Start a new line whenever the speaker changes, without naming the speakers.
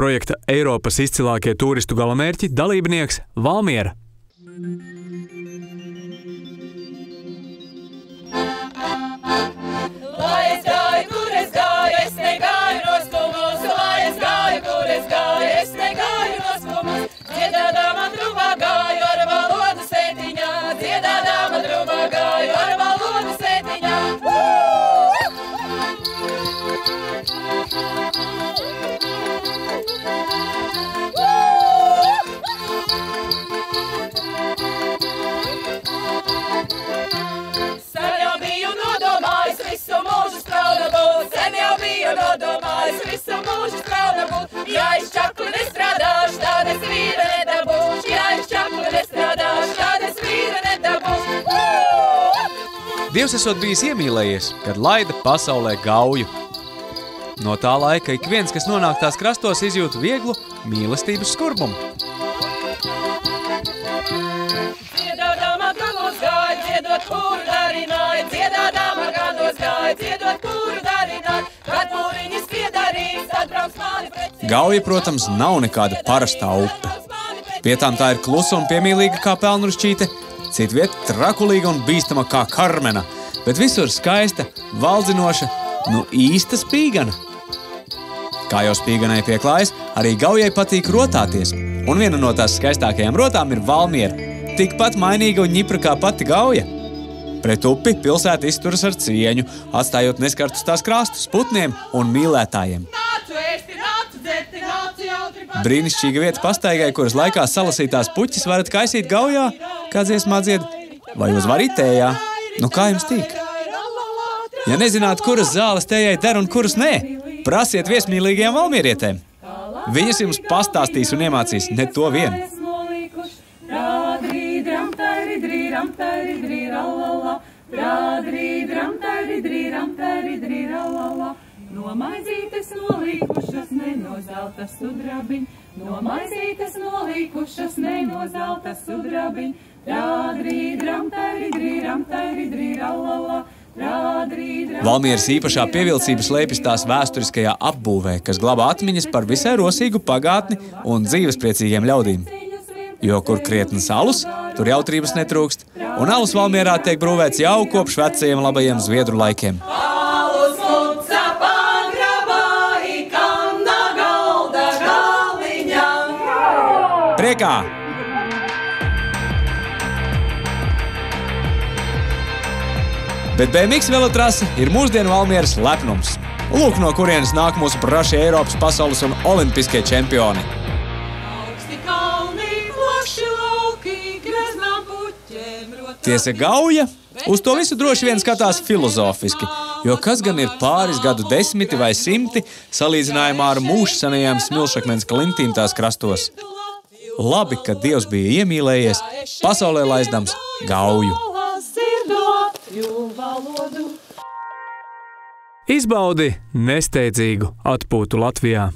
projekta Eiropas izcilākie turistu galamērķi dalībnieks Valmiera. Dievs esot bijis iemīlējies, kad laida pasaulē gauju. No tā laika ik viens, kas nonāk tās krastos, izjūt vieglu mīlestības skurbumu. Gauja, protams, nav nekāda parastā upe. Vietām tā ir klusa un piemīlīga kā pelnrušķīte, citviet trakulīga un bīstama kā karmena, bet visur skaista, valdzinoša, īsta spīgana. Kā jau spīganai pieklājas, arī gaujai patīk rotāties, un viena no tās skaistākajām rotām ir Valmiera, tikpat mainīga un ņipra kā pati gauja. Pret upi pilsēta izturas ar cieņu, atstājot neskartus tās krastus putniem un mīlētājiem. Brīnišķīga vieta pastaigai, kuras laikā salasītās puķis varat kaisīt gaujā, kā dziesmā dzied, vai uzvarīt tējā. Kā jums tīk? Ja nezināt, kuras zāles tējai der un kuras nē, prasiet viesmīlīgajām valmierietēm. Viņas jums pastāstīs un iemācīs ne to vien.
No maizītes nolīkušas, ne no zelta sudrabiņ, no maizītes nolīkušas, ne no zelta sudrabiņ, rādrīdram, taridrīram, taridrīrallala, rādrīdram.
Valmieras īpašā pievilcība slēpjas tās vēsturiskajā apbūvē, kas glabā atmiņas par visai rosīgu pagātni un dzīvespriecīgiem ļaudīm. Jo kur krietnas alus, tur jautrības netrūkst, un alus Valmierā tiek brūvēts jau kopš vecajiem labajiem zviedru laikiem. Priekā! Bet BMX velotrase ir mūsdienu Valmieras lepnums. Lūk, no kurienes nāk mūsu prašie Eiropas, pasaules un olimpiskie čempioni. Tiesa gauja, uz to visu droši vien skatās filozofiski, jo kas gan ir pāris gadu desmiti vai simti salīdzinājumā ar mūžsanajām smilšakmens klintīm tās krastos. Labi, ka Dievs bija iemīlējies, pasaulē laizdams gauju. Izbaudi nesteidzīgu atpūtu Latvijā.